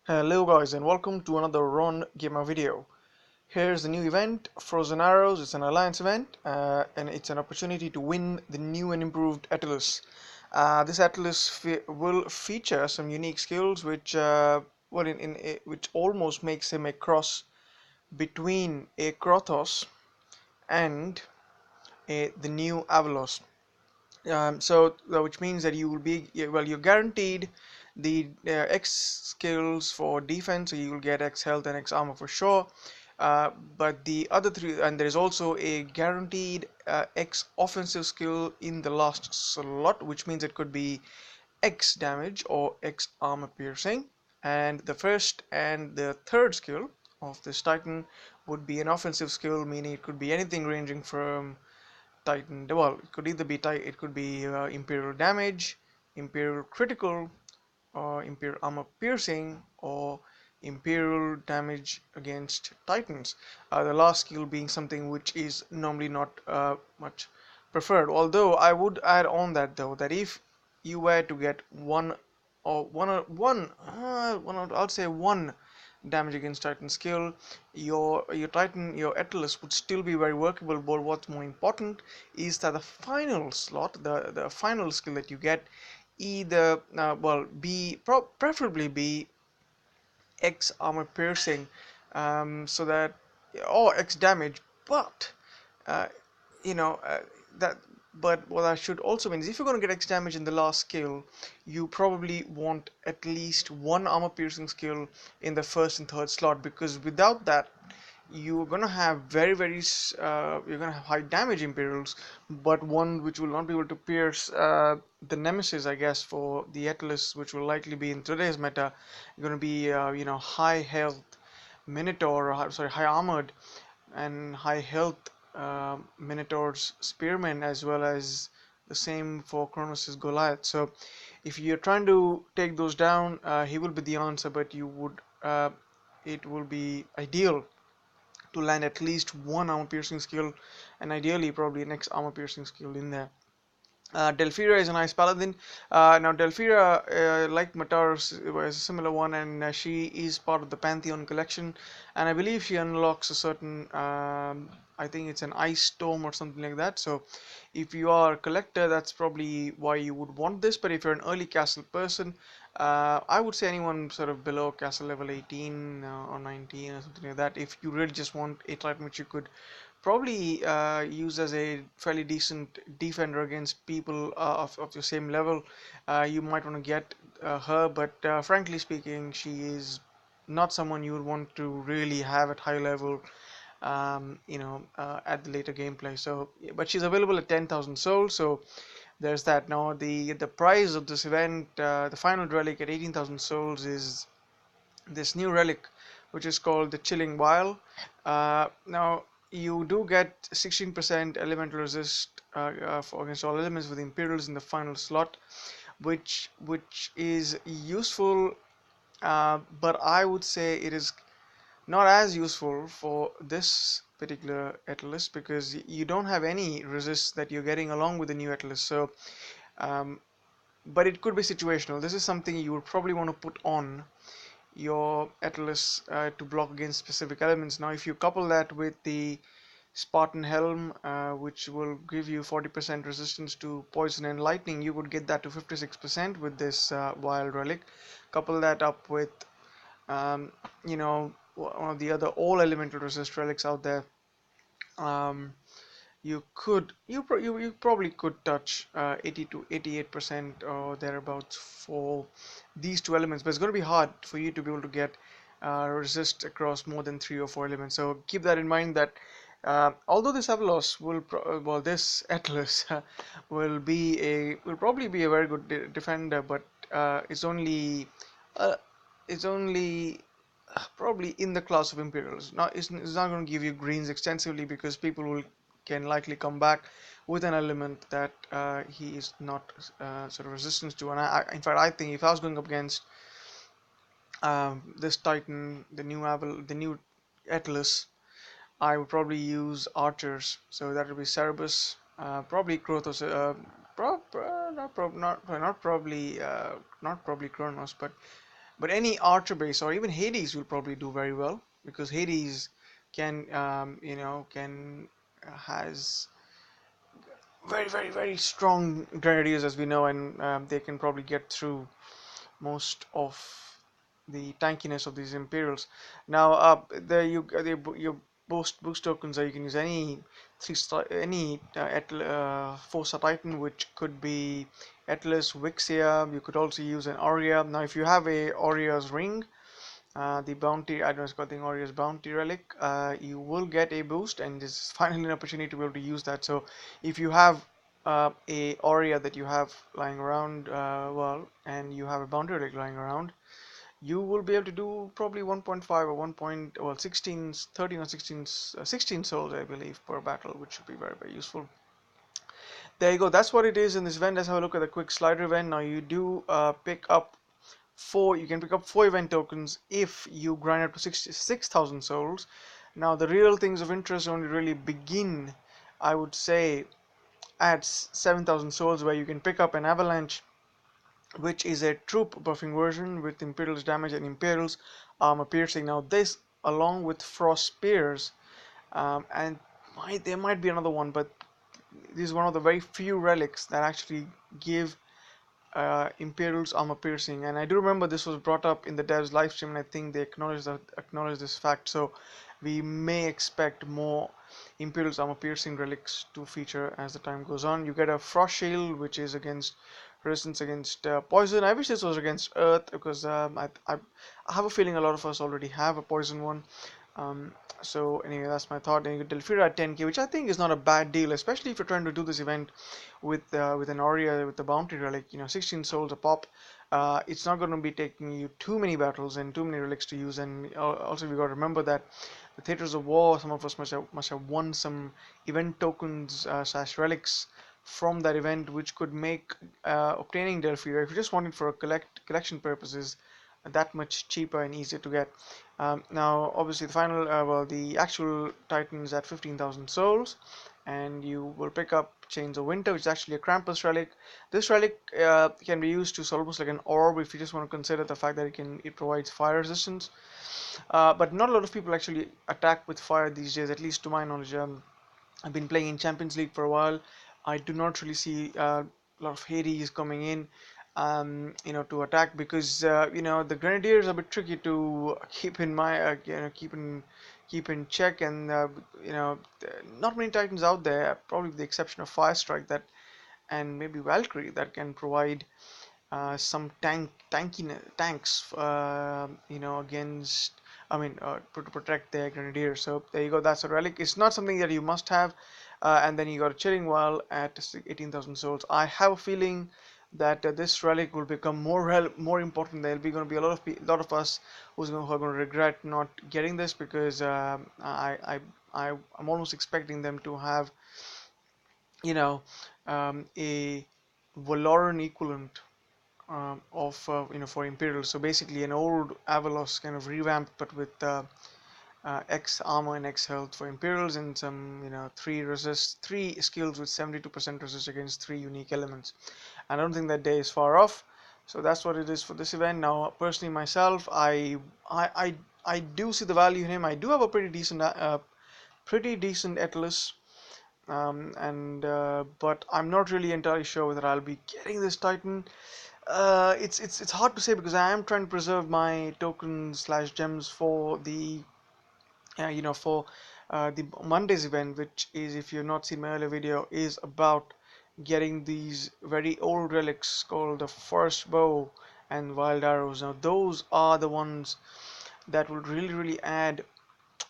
Hello guys and welcome to another Ron Gamer video. Here's the new event, Frozen Arrows. It's an alliance event and it's an opportunity to win the new and improved Etalus. This Etalus will feature some unique skills which almost makes him a cross between a Krothos and the new Avalos. Which means that you will be you're guaranteed the X skills for defense, so you will get X health and X armor for sure. But the other three, and there is also a guaranteed X offensive skill in the last slot, which means it could be X damage or X armor piercing. And the first and the third skill of this Titan would be an offensive skill, meaning it could be anything ranging from Titan. Well, it could either be it could be Imperial damage, Imperial critical, or Imperial armor piercing, or Imperial damage against Titans. The last skill being something which is normally not much preferred. Although I would add on that though that if you were to get I'll say one damage against Titan skill, your Titan, your Etalus would still be very workable. But what's more important is that the final slot, the final skill that you get, either preferably be X armor piercing, so that or X damage, but uh, you know that but what I should also mean is if you're going to get X damage in the last skill, you probably want at least one armor piercing skill in the first and third slot, because without that you're going to have you're going to have high damage Imperials, but one which will not be able to pierce the Nemesis, I guess, for the Etalus, which will likely be in today's meta. You're going to be high health Minotaur, or sorry, high armored and high health Minotaur's Spearmen, as well as the same for Kronos' Goliath. So if you're trying to take those down, he will be the answer, but it will be ideal to land at least one armor piercing skill, and ideally probably an X armor piercing skill in there. DELPHIRA is a nice paladin. Now DELPHIRA, like Mataros, is a similar one, and she is part of the Pantheon collection, and I believe she unlocks a certain, I think it's an ice storm or something like that. So if you are a collector, that's probably why you would want this. But if you're an early castle person, I would say anyone sort of below castle level 18 or 19 or something like that, if you really just want a Titan which you could probably use as a fairly decent defender against people of your same level, you might want to get her. But frankly speaking, she is not someone you would want to really have at high level, at the later gameplay. So, but she's available at 10,000 souls. So there's that. Now the price of this event, the final relic at 18,000 souls, is this new relic, which is called the Chilling Vial. Now you do get 16% elemental resist against all elements with Imperials in the final slot, which is useful, but I would say it is not as useful for this particular Etalus, because you don't have any resist that you're getting along with the new Etalus. So but it could be situational. This is something you would probably want to put on your Etalus to block against specific elements. Now if you couple that with the Spartan Helm, which will give you 40% resistance to poison and lightning, you would get that to 56% with this wild relic. Couple that up with um, one of the other all elemental resist relics out there. um, you probably could touch 80 to 88% or thereabouts for these two elements, but it's going to be hard for you to be able to get resist across more than 3 or 4 elements. So keep that in mind, that although this Avalos this Etalus will probably be a very good defender, but uh, it's only probably in the class of Imperials. Now it's not going to give you greens extensively, because people will can likely come back with an element that he is not sort of resistant to. And in fact, I think if I was going up against this Titan, the new Etalus, I would probably use archers. So that would be Cerberus, probably Krothos, not probably Kronos, but But any archer base or even Hades will probably do very well, because Hades can can has very strong grenadiers, as we know, and they can probably get through most of the tankiness of these Imperials. Now, there your boost tokens are, you can use any any 4-star Titan, which could be Etalus, Vixia. You could also use an Aurea. Now, if you have a Aurea's ring, the bounty, I don't know, it's called the Aurea's bounty relic, you will get a boost, and this is finally an opportunity to be able to use that. So if you have a Aurea that you have lying around, well, and you have a bounty relic lying around, you will be able to do probably 1.5 or 1. Well, 16, 13 or 16, 16 souls, I believe, per battle, which should be very useful. There you go. That's what it is in this event. Let's have a look at the quick slider event. Now you do pick up you can pick up 4 event tokens if you grind up to 66,000 souls. Now the real things of interest only really begin, I would say, at 7,000 souls, where you can pick up an avalanche, which is a troop buffing version with Imperial's damage and Imperial's armor piercing. Now this, along with frost spears, and there might be another one, but this is one of the very few relics that actually give Imperial's armor piercing. And I do remember this was brought up in the devs live stream, and I think they acknowledged this fact. So we may expect more Imperial's armor piercing relics to feature as the time goes on. You get a frost shield, which is against resistance against poison. I wish this was against earth, because I have a feeling a lot of us already have a poison one. So anyway, that's my thought. And you get DELPHIRA at 10k, which I think is not a bad deal, especially if you're trying to do this event with an Aurea with the bounty relic. 16 souls a pop. It's not going to be taking you too many battles and too many relics to use. And also, we got to remember that the theaters of war, some of us must have won some event tokens slash relics from that event, which could make obtaining DELPHIRA, if you just want it for a collection purposes, that much cheaper and easier to get. Now, obviously, the actual Titan is at 15,000 souls, and you will pick up Chains of Winter, which is actually a Krampus relic. This relic can be used to almost like an orb, if you just want to consider the fact that it provides fire resistance. But not a lot of people actually attack with fire these days, at least to my knowledge. I've been playing in Champions League for a while. I do not really see a lot of Hades coming in, to attack, because the Grenadiers are a bit tricky to keep in keep in check, and not many Titans out there, probably with the exception of Firestrike that and maybe Valkyrie, that can provide some tanks, against, to protect their Grenadiers. So there you go. That's a relic. It's not something that you must have. And then you got a Chilling While at 18,000 souls. I have a feeling that this relic will become more important. There'll be going to be a lot of us who are going to regret not getting this, because I'm almost expecting them to have a Valoran equivalent of for Imperial. So basically an old Avalos kind of revamped, but with X armor and X health for Imperials, and some three skills with 72% resist against 3 unique elements. I don't think that day is far off. So that's what it is for this event. Now, personally myself, I do see the value in him. I do have a pretty decent Etalus. But I'm not really entirely sure whether I'll be getting this Titan. It's hard to say, because I am trying to preserve my tokens slash gems for the the Monday's event, which is, if you've not seen my earlier video, is about getting these very old relics called the First Bow and Wild Arrows. Now those are the ones that will really add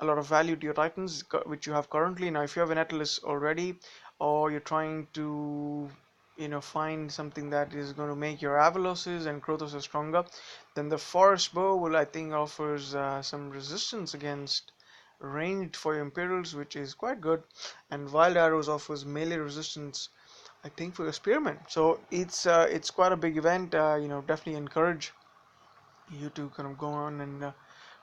a lot of value to your Titans, which you have currently. Now if you have an Etalus already, or you're trying to find something that is going to make your Avaloses and Krothoses stronger, then the Forest Bow will, I think, offers some resistance against ranged for your Imperials, which is quite good, and Wild Arrows offers melee resistance, I think, for your Spearmen. So it's quite a big event. Definitely encourage you to kind of go on and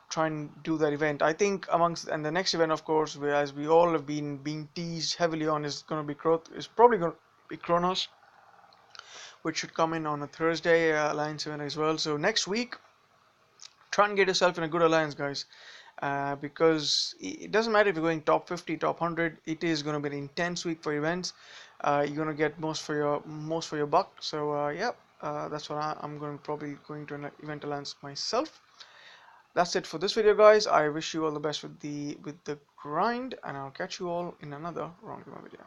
try and do that event. I think and the next event, of course, as we all have been being teased heavily on, is going to be probably going to be Kronos, which should come in on a Thursday Alliance event as well. So next week try and get yourself in a good alliance, guys, because it doesn't matter if you're going top 50, top 100. It is going to be an intense week for events. You're going to get most for your buck. So yeah, that's what I'm going to probably going to an event alliance myself. That's it for this video, guys. I wish you all the best with the grind, and I'll catch you all in another round of my video.